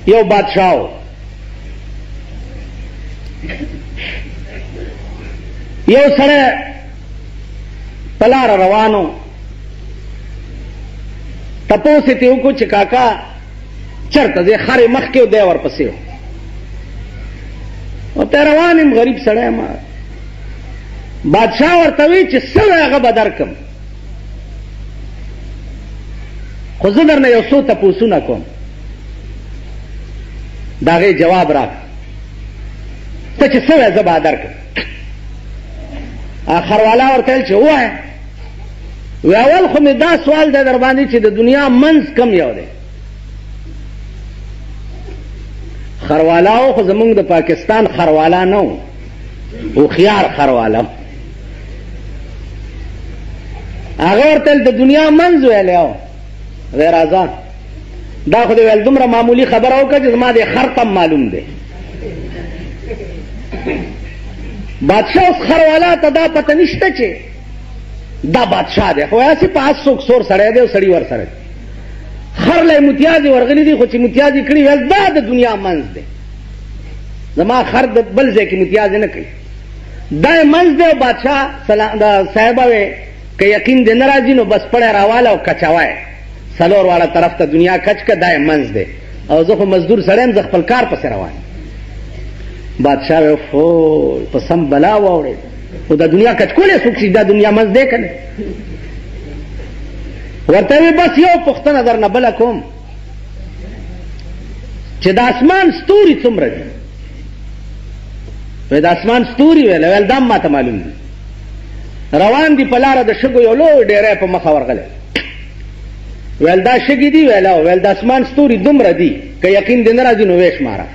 یو بادشاہ یو سړی په لاره روانو تپوس یې ترې وکړو چې کاکا چېرته ځې؟ خر یې مخکې و دی ورپسې و او ته روان یم غریب سړی ما بادشاہ ورته وی چې څه وی هغه به درکړم خو زه درنه یو څو تپوسونه کوم د هغې جواب راکړه ته چې څه وی زه به درکړم خروالا ورته ویل چې ووایه وی اول خو مې دا سوال دی در باندې چې د دنیا منځ کم یو دی خروالا و خو زمونږ د پاکستان خروالا نه و هوښیار خروالا هغه ورته د دنیا منځ ویلی و وی راځه دا خو دې ویل دومره معمولي خبره وکړه چې زما دې خر تم معلوم دی بادشاہ اوس خروالا ته دا پته نشته چې دا بادشاہ دی خو هسې په اس څوک سور سړی دی او سړي ورسره دی خر له متیازې ورغلي دي خو چې متیازې کړي ویل دا د دنیا منځ دی زما خر د بل ځای کې متیازې نه کوي دا یې منځ دی او بادشاہ صاحبه وی که یقین دې نه راځي نو بس پړی راواله او کچوی څلور واړه طرف ته دنیا کچ که دا یې منځ دی او زه خو مزدور سړی یم زه خپل کار پسې روان بادشاہ وی فو په سم بلا واوړېد خو د دنیا کچ کولی څوک چې دا دنیا منځ دی که نه ورته وی بس یو پوښتنه درنه بله کوم چې د اسمان ستوري څومره دي وی د اسمان ستوري ویل دا هم ماته معلوم دي روان دي په لاره د شګو یو لوی ډیری په مخه ورغلی ویل دا شګې دي ویل د اسمان ستوري دومره دي که یقین دې نه راځي نو ویې شماره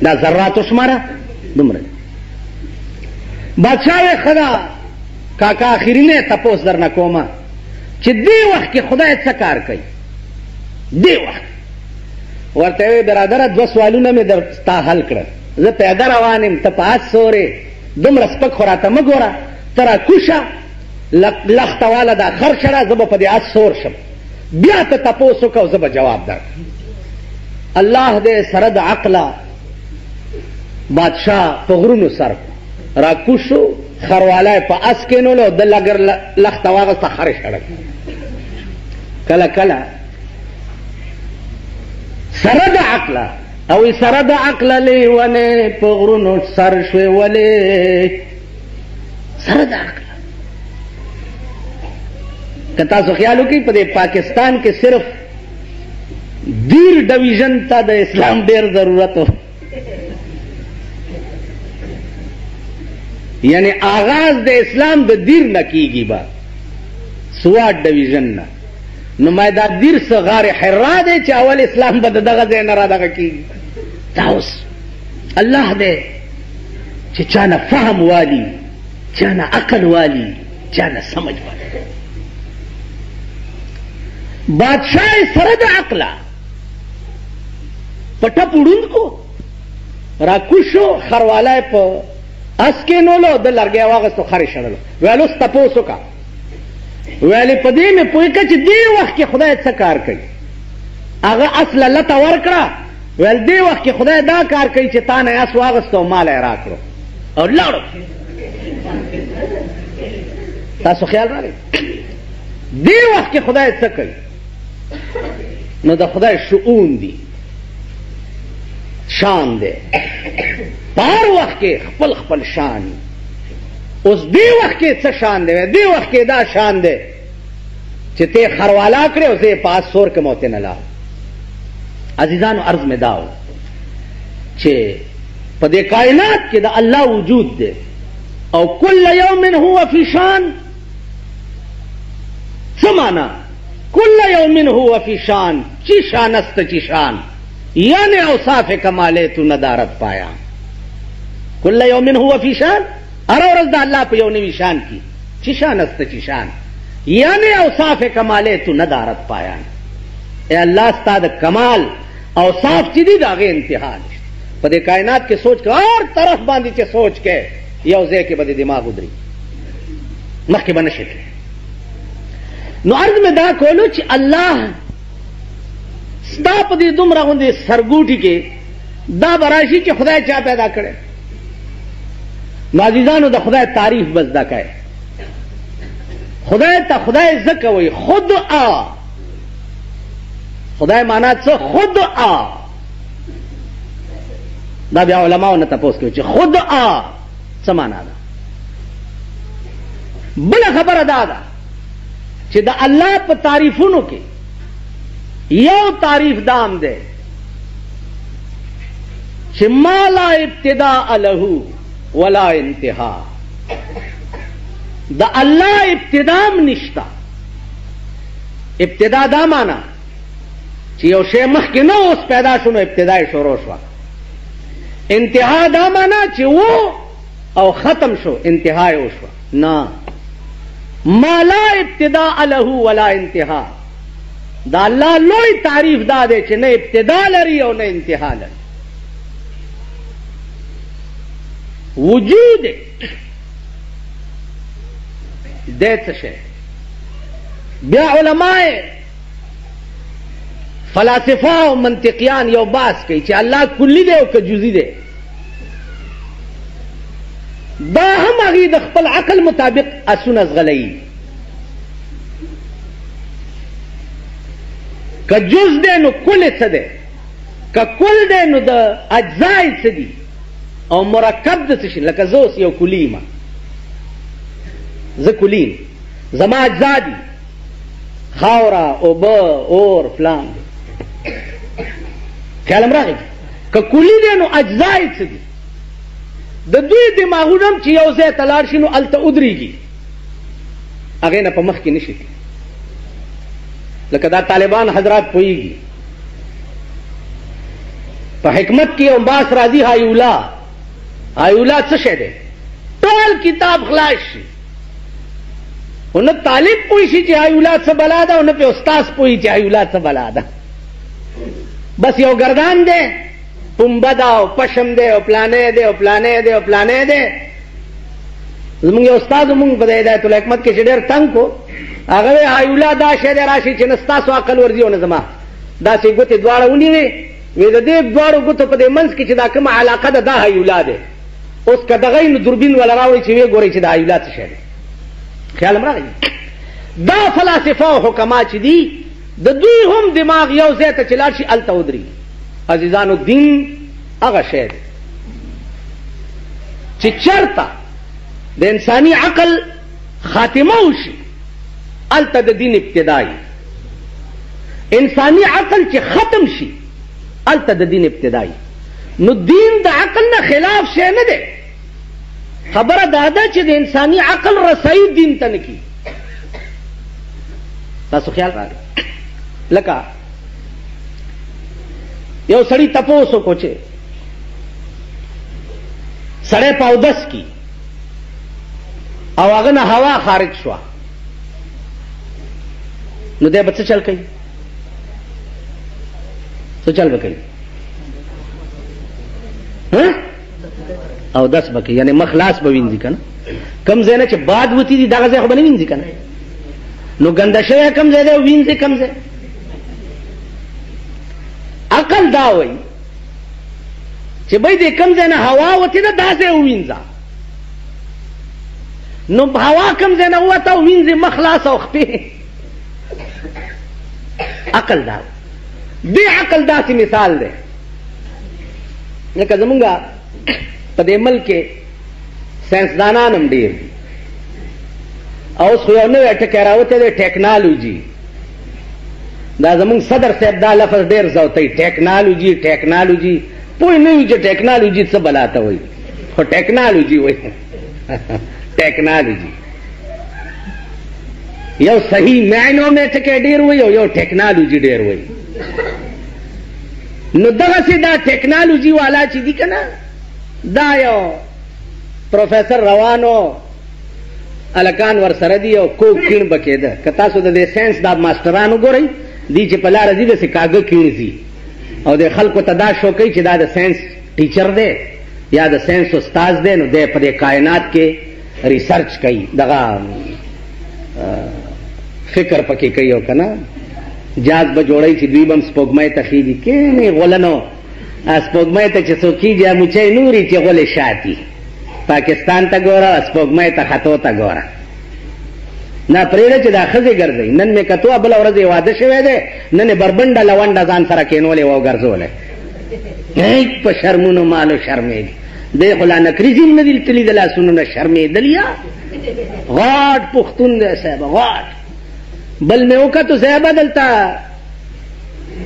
دا ذرات وشماره دومره دي بادشاہ وی ښه ده کاکا آخرینی تپوس درنه کومه چې دې وخت کې خدای څه کار کوي دې وخت ورته وی برادره دوه سوالونه مې در ستا حل کړه زه پیاده روان یم ته په اس سورې دومره سپک خو راته مه ګوره ته راکوشه لخته واله دا خر شړه زه به په دې اس سور شم بیا ته تپوس وکړه او زه به جواب درکړم الله دې سره د عقله بادشاہ په غرونو سر راکوشو خروالی په اس کېنولو د لګر لخته واغسته خر شړه کله کله سره د عقله او سره د عقله لیونې په غرونو سر شوې ولې سره د عقله که تاسو خیال وکړئ په دې پاکستان کې صرف دیر ډویژن ته د اسلام ډېر ضرورت و یعنی آغاز د اسلام د دیر نه کیږي با سوات ډویژن نه نو ما دا دیر څه غار حرا دی چې اول اسلام به د دغه ځای نه را دغه کیږي دا اوس الله دی چې چانه فهم والی چانه عقل والی چانه سمجھ والی بادشاہ سره د عقله په ټپ وړوند کو راکوشو خروالای په اس کېنولو د لرګی واغستو خر یې شړلو ویل اوس تپوس وکړه ویلې په دې مې پوه کړه چې دې وخت کې خدای څه کار کوي هغه اس له لته ورکړه ویل دې وخت کې خدای دا کار کوي چې تا نه اس واغستو مال یې راکړو او لاړو تاسو خیال راغی دې وخت کې خدای څه کوي نو د خدای شؤون دي شان دی په هر وخت کې خپل خپل شان اوس دې وخت کې څه شان دی دې وخت کې دا شان دی چې ته خروالا کړې او زه یې په اس سور کې موته نه لاړم عزیزانو عرض مې دا و چې په دې کائنات کې د الله وجود دی او کل یوم هو فی شان څه معنا کل یوم هو فی شان چی شان است چی شان یعنی اوصاف کمالے تو ندارت پایا کل یوم هو فی شان هر ورځ د الله په یو نوي شان کې چی شان است چی شان یعنی اوصاف کمالے تو ندارت پایا اے الله ستا د کمال اوصاف چې دي د هغې انتها نشته په دې کائنات کې سوچ که هر طرف باندې چې سوچ کې یو ځای کې به د دماغ ودري مخکې به نشي نو عرض مې دا کولو چې الله ستا په دې دومره غوندې سرګوټي کې دا براشي چې خدای چا پیدا کړي. نو عزیزانو د خدای تعریف بس دا کوي. خدای ته خدای ځکه وایي خود آ. خدای معنا څه؟ خود آ. دا بیا علماو نه تپوس کوي چې خود آ څه معنا ده. بله خبره دا ده چې د الله په تعریفونو کې یو تعریف دام دی چې ما لا ابتداء له ولا انتها. د الله ابتدام نشتا. ابتدا دا معنا چې یو شی مخکې نه اوس پیدا شو نو ابتدا یې شروع شوه. انتها دا معنا چې و او ختم شو انتها یې وشوه. نه، ما لا ابتداء له ولا انتها. دا الله لوی تعریف دا دی چې نه ابتدا لري او نه انتها لري. وجود دې څه شی. بیا علماء فلاسفه او منطقیان یو باس کوي چې الله کلی دی او که جزئی دی. دا هم هغې د خپل عقل مطابق اسونه زغلوي. که جز دی نو کل څه دی، که کل دی نو د اجزای څه دي او مرکب د څه شي. لکه زه اوس یو کلی یم، زه کلی یم، زما اجزا دي خاوره، اوبه، اور، فلان. خیالم راغی؟ که کلی دی نو اجزای څه دي. د دوی دماغونه هم چې یو ځای ته لاړ شي نو هلته ودرېږي، هغې نه په مخ کې نه شي. لکه دا طالبان حضرات پوهېږي په حکمت کې یو باس راځي هایولا. هایولا څه شی دی؟ ټول کتاب خلاص شي خو نه طالب پوه شي چې هایولا څه بلا ده او نه پې استاذ پوهي چې هایولا څه بلا ده. بس یو گردان دی، پنبه ده او پشم دی او پلانې دی او پلانې دی او پلانې دی. زمونږ یو استاد مونږ په د هدایت الحکمت کې چې ډېر تنګ کو، هغه وی هایولا دا شی دی راشي چې نه ستاسو عقل ورځي او نه زما. داسې ګوتې دواړه ونیوې، وی د دې دواړو ګوتو په دې منځ کې چې دا کومه علاقه ده دا هایولا دی. اوس که دغه نو دوربین والا راوړي چې ویې ګورئ چې دا هایولا څه شی دی. خیال م راغی؟ دا فلاسفه او حکما چې دي د دوی هم دماغ یو ځای ته چې لاړ شي هلته ودرېږي. عزیزانو دین هغه شی دی چې چېرته د انساني عقل خاتمه وشي هلته د دین ابتدایي. انساني عقل چې ختم شي هلته د دین ابتدایي. نو دین د عقل نه خلاف شی نه دی. خبره دا ده چې د انساني عقل رسایي دین ته نه کي. تاسو خیال راغی؟ لکه یو سړی تپوس وکړو چې سړی په اودس کی او هغه نه هوا خارج شوه نو دی به څه چل کوي؟ څه چل به کوي؟ اودس به کوي، یعنې مخ لاس به وینځي که نه. کوم ځای نه چې باد وتي دي دغه ځای خو به نه وینځي که نه. نو ګنده شوی کوم ځای دی او وینځي کوم ځای. عقل دا وایي چې بای دې کوم ځای نه هوا وتې ده دا ځای ووینځه. نو هوا کوم ځای نه ووته او وینځې مخ لاس او خپې. عقل دا دې عقل داسې مثال دی لکه زمونږ په دې ملک کې ساینسدانان هم ډېر دي او اوس خو یو نوی ټکی راوتی دی ټیکنالوجي. دا زمونږ صدر صاحب دا لفظ ډېر زوتی ټیکنالوجي ټیکنالوجي. پوه نه وي چې ټیکنالوجي څه بلا ته وایي خو ټیکنالوجي وایي. ټیکنالوجي یو صحیح معنو میں ټکی ډېر وایي او یو ټیکنالوجي ډېر وایي. نو دغسې دا ټیکنالوجي والا چې دي که نه دا یو پروفیسر روانو الکان ورسره دي او کوک کیڼ به کېده. که تاسو د دې ساینس دا ماسټران وګورئ دي چې په لاره ځي داسې کاږه کیڼ ځي او د خلکو ته دا شو کوي چې دا د ساینس ټیچر دی یا د ساینس استاذ دی نو دی په دې کائنات کې ریسرچ کوي، دغه فکر پکې کوي او که نه جاز به جوړی چې دوی بم سپوږمۍ ته خېږي کینې غولنو سپوږمۍ ته چې څوک خېږي مچۍ نوري چې غولې شاتي پاکستان ته ګوره سپوږمۍ ته خطو ته ګوره نه پرېږده چې دا ښځې ګرځئ نن مې کتو بله ورځ یې واده شوی دی نن یې بربنډه لونډه ځان سره کېنولې وه او ګرځولی په شرمونو مالو شرمېږي دی خو لا نکریزم نه دي تلي د لاسونو نه شرمېدل یا غاټ پښتون دی صاحب غاټ بل مې وکتو صاحبه دلته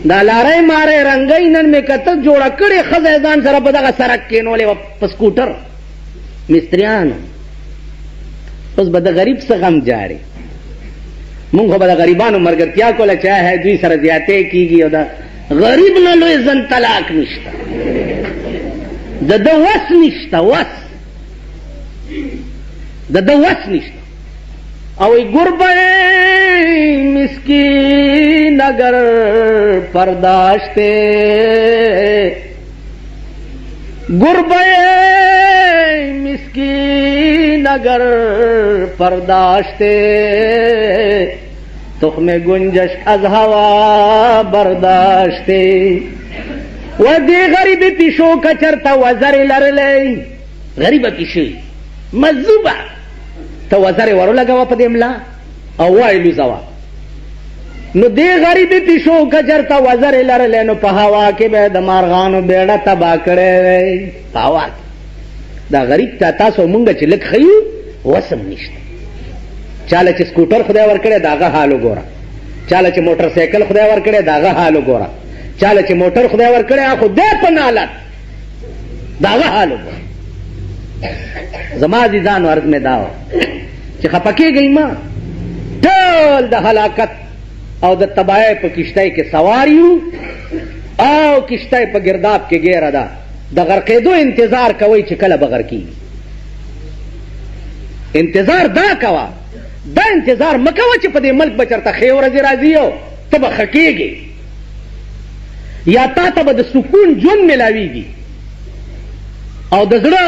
دا لارۍ مارۍ رنګۍ نن مې کته جوړه کړې ښځه ځان سره په دغه سړک کېنولې وه په سکوټر مستریانو اوس به د غریب څه غم جاړي مونږ خو به د غریبانو ملګرتیا کوله چې ہے دوی سره زیاتې کېږي او د غریب نه لوی زن طلاق نشته د ده وس نشته وس د ده وس نشته او گربے مسکین اگر پرداشتے گربے مسکین اگر پرداشتے تخم گنجش از ہوا برداشتے و دی غریب پیشو کچرتا وزر لرلے غریب پیشو مزوبہ ته وزرې ورولګوه په دې ملا او وایې لوزوه نو دې غریبې پیشو که چېرته وزرې لرلی نو په هوا کې به د مارغانو بیړه تباه کړی دی په هوا کې دا غریب ته تاسو مونږ چې لږ ښیو وسم نشته چاله چې سکوټر خدای ورکړی د هغه حال وګوره چاله چې موټر سایکل خدای ورکړی د هغه حال وګوره چاله چې موټر خدای ورکړی خو دی په نالت د هغه حال وګوره زما عزیزانو عرض مې دا وه چې خفه کېږئ ما ټول د هلاکت او د تباهۍ په کشتۍ کې سوار یو او کشتۍ په ګرداب کې ګیره ده د غرقېدو انتظار کوئ چې کله به غرقېږي انتظار دا کوه دا انتظار مه کوه چې په دې ملک به چېرته ښې ورځې راځي او ته به ښه کېږې یا تا ته به د سکون ژوند میلاویږي او د زړه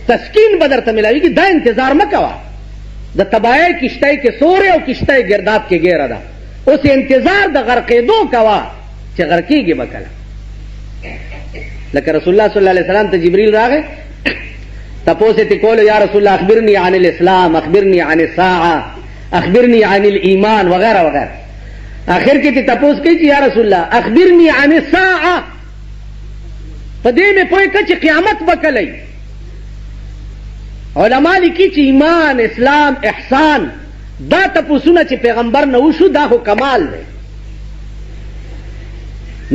تسکین به درته میلاویږي دا انتظار مه کوه د تباهۍ کشتۍ کې سورې او کشتۍ ګرداب کې ګیره ده اوس انتظار د غرقېدو کوه چې غرقېږي به کله لکه رسول الله صلی الله علیه وسلم ته جبریل راغی تپوس یې ترې کولو یا رسول الله اخبرني عن الاسلام اخبرني عن الساعه اخبرني عن الايمان وغیره وغیره آخر کې ته تپوس کوي چې یا رسول الله اخبرني عن الساعه په دې مې پوه کړه چې قیامت به کله علماء لیکي چې ایمان اسلام احسان دا تپوسونه چې پیغمبر نه وشو دا خو کمال دی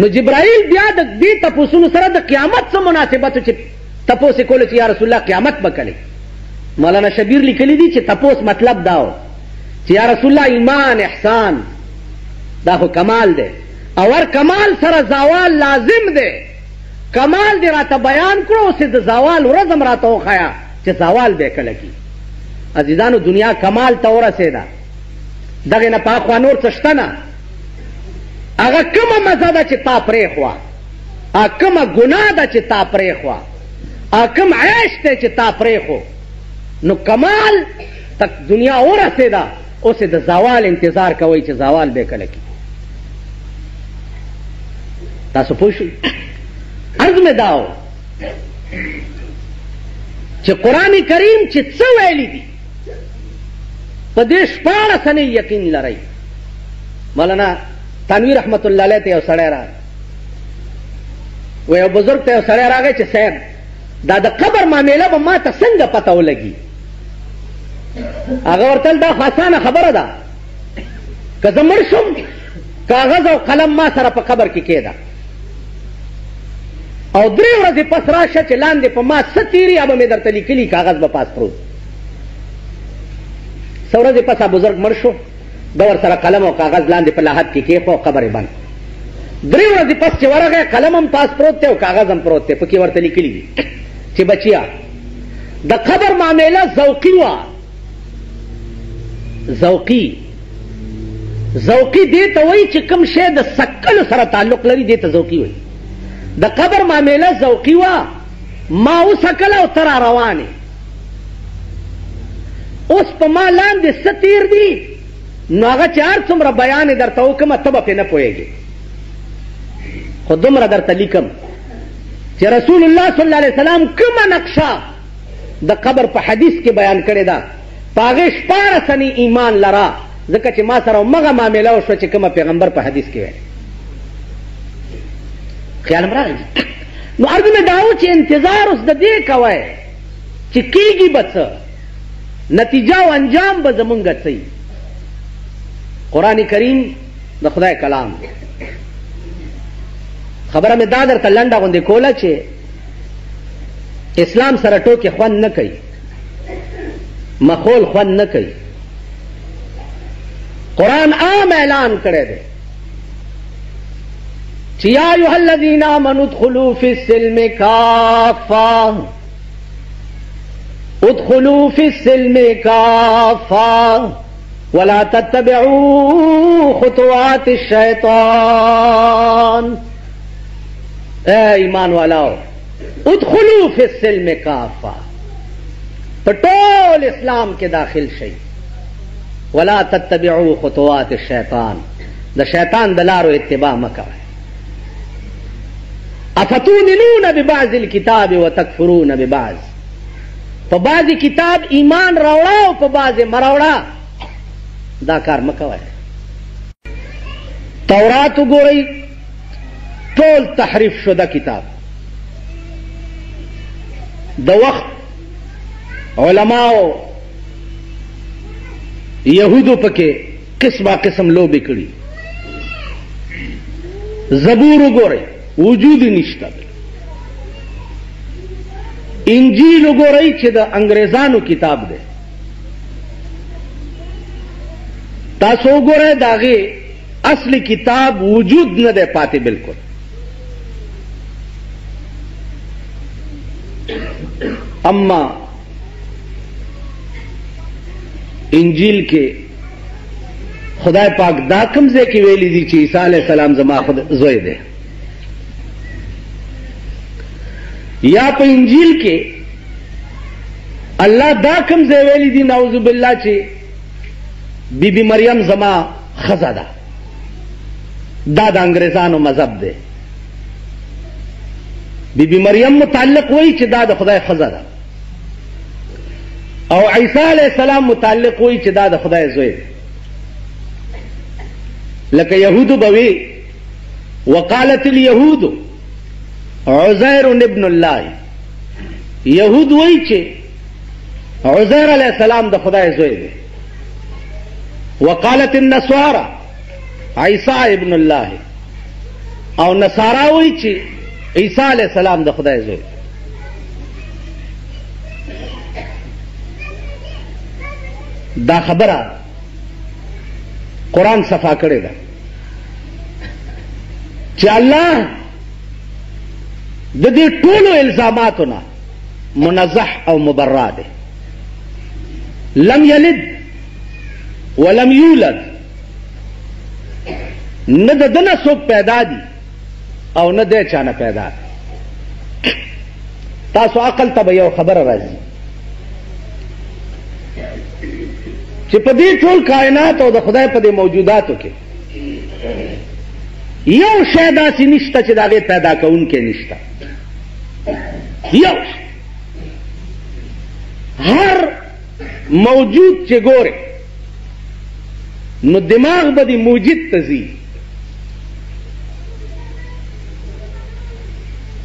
نو جبرائیل بیا د دې تپوسونو سره د قیامت څه مناسبت چې تپوس یې کولو چې یا رسول الله قیامت به کله مولانا شبیر لیکلی دي چې تپوس مطلب دا و چې یا رسول الله ایمان احسان دا خو کمال دی او ور کمال سره زوال لازم دی کمال دی راته بیان کړو اوس د زوال ورځ هم راته وښیه چې زوال به کله کی عزیزانو دنیا کمال ته ورسېده دغې نه پاخوا نور څه شته نه هغه کومه مزه ده چې تا پرېښوه هغه کومه ګناه ده چې تا پرېښوه هغه کوم عیش دی چې تا پرېښو نو کمال تک دنیا ورسېده اوس د زوال انتظار کوئ چې زوال به کله کی تاسو پوه شئ عرض مې دا و چې قرآن کریم چې څه ویلي دي په دې 14 سنې یقین لرئ مولانا تنویر رحمت الله علیه ته یو سړی راغی و یو بزرګ ته یو سړی راغی چې صاحب دا د قبر معامله به ما ته څنګه پته ولګي هغه ورته دا آسانه خبره ده که زه مړ شم کاغذ او قلم ما سره په قبر کې کېده او 3 ورځې پس راشه چې لاندې په ما څه تېري هغه به مې درته لیکلي کاغذ به پاس پروت څه ورځې پس بزرګ مړ شو ده ورسره قلم او کاغذ لاندې په لاحد کې کېښو او قبر یې بند 3 ورځې پس چې ورغی قلم هم پاس پروت دی او کاغذ هم پروت دی پکې ورته لیکلي دي چې بچیا د قبر معامله ذوقي وه ذوقي دې ته وایي چې کوم شی د سکلو سره تعلق لري دې ته ذوقي وایي د قبر معامله ذوقي وه ما وسکله او ته را روانې اوس په ما لاندې څه تېر دي نو هغه چار څومره بیان درته وکم ته به پې نه پوهېږې خو دومره درته لیکم چې رسول الله صلی الله علیه وسلم کومه نقشه د قبر په حدیث کې بیان کړې ده په هغې 14 سنې ایمان لره ځکه چې ما سره همغه معامله وشوه چې کومه پیغمبر په حدیث کې ویل خیال م راغلی نو عرض مې دا و چې انتظار اوس د دې کوئ چې کېږي به څه نتیجه او انجام به زمونږ څه قرآن کریم د خدای کلام دی خبره مې دا درته لنډه غوندې کوله چې اسلام سره ټوکې خوند نه کوي مخول خوند نه کوي قرآن عام اعلان کړی دی چې یا ایها الذین آمنوا ادخلوا فی السلم کافة ادخلوا فی السلم کافة ولا تتبعوا خطوات الشیطان اے ایمان والاو ادخلوا فی السلم کافة په ټول اسلام کې داخل شئ ولا تتبعوا خطوات الشیطان د شیطان د لارو اتباع مه کوئ افتؤمنون ببعض الكتاب وتکفرون ببعض په بعضې کتاب ایمان راوړه او په بعضې مه راوړه دا کار مه کوئ تورات وګورئ ټول تحریف شده کتاب د وخت علماو یهودو پکې قسمه قسم لوبې کړي زبور وګورئ وجود نشته انجیل وګورئ چې د انګریزانو کتاب دی تاسو وګورئ د هغې اصلي کتاب وجود نه دی پاتې بالکل اما انجیل کې خدای پاک دا کوم ځای کې ویلي دي چې عیسی علیه السلام زما زوی دی یا په انجیل کې الله دا کوم ځای ویلي دي نعوذ بالله چې بی بی مریم زما ښځه ده دا د انګریزانو مذهب دی بی بی مریم متعلق وایي چې دا د خدای ښځه ده او عیسی علیہ السلام متعلق وایي چې دا د خدای زوی دی لکه یهودو به وی وقالت اليهود عزیر ابن الله یهود وایي چې عزیر علیہ السلام د خدای زوی دی وقالت النصارى عیسی ابن الله او نصارا وایي چې عیسی علیہ السلام د خدای زوی دی دا خبره قرآن صفا کړې ده چې الله د دې ټولو الزاماتو نه منزه او مبرأ دی لم یلد ولم یولد نه د ده نه څوک پیدا دي او نه دی چا نه پیدا دی تاسو عقل ته به یو خبره راځي چې په دې ټول کائنات او د خدای په دې موجوداتو کې یو شی داسې نشته چې د هغې پیدا کوونکی نشته یو هر موجود چې ګورې نو دماغ به دې موجود ته ځي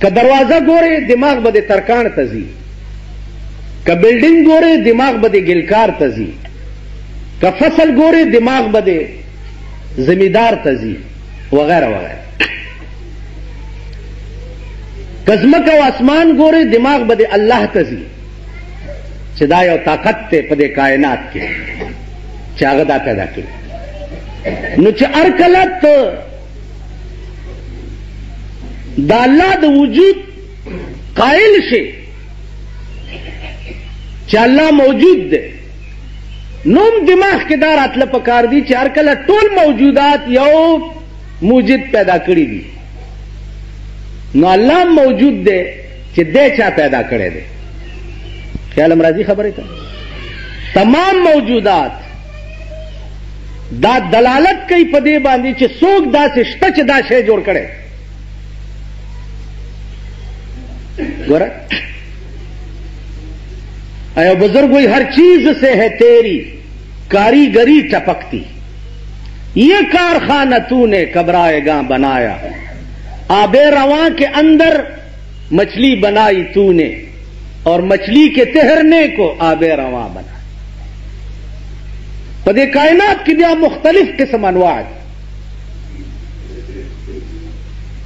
که دروازه ګورې دماغ به دې ترکاڼ ته ځي که بلډینګ ګورې دماغ به دې ګلکار ته ځي که فصل ګورې دماغ به دې زمیندار ته ځي وغیره وغیره که ځمکه او اسمان ګورې دماغ به دې الله ته ځي چې دا یو طاقت دی په دې کائنات کې چې هغه دا پیدا کړي نو چې هر کله ته د الله د وجود قائل شي چې الله موجود دی نوم دماغ کې دا راتله پکار دي چې هر کله ټول موجودات یو موجود پیدا کړي دي نو الله موجود دی چې دی چا پیدا کړی دی خیال هم راځي خبرې ته تمام موجودات دا دلالت کوي په دې باندې چې څوک داسې شته چې دا شی جوړ کړي. ګوره اے بزرگ وہی ہر چیز سے ہے تیری کاریگری ٹپکتی، یہ کارخانہ تو نے کبرائے گاں بنایا، آب رواں کے اندر مچھلی بنائی تو نے اور مچھلی کے تہرنے کو آب رواں بنا. پدے کائنات کی بیا مختلف قسم انواع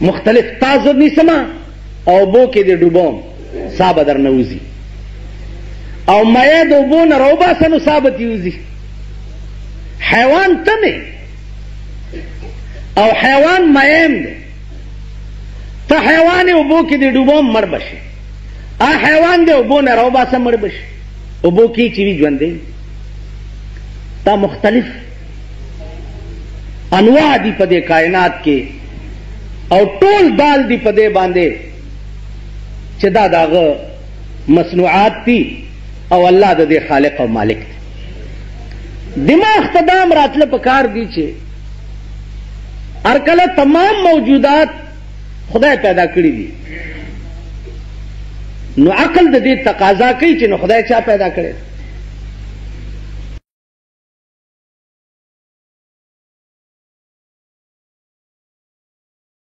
مختلف تازر نسما او بو کے دے ڈوبوم صاحب در نوزی او مائے دو بو نروبا سنو ثابت یوزی. حیوان تمے او حیوان مائم دے تا حیوان اوبو کی دے ڈوبوم مر بشے، آ حیوان دے اوبو نروبا سا مر بشے، اوبو کی چیوی جوندے. تا مختلف انواع دی پدے کائنات کے او ټول دال دی پدے باندے چې دا داغه مصنوعات تی او الله د دې خالق او مالک دی. دماغ تدام راتله پکار دی چې ارکله تمام موجودات خدای پیدا کړی دي، نو عقل د دې تقاضا کوي چې نو خدای چا پیدا کړی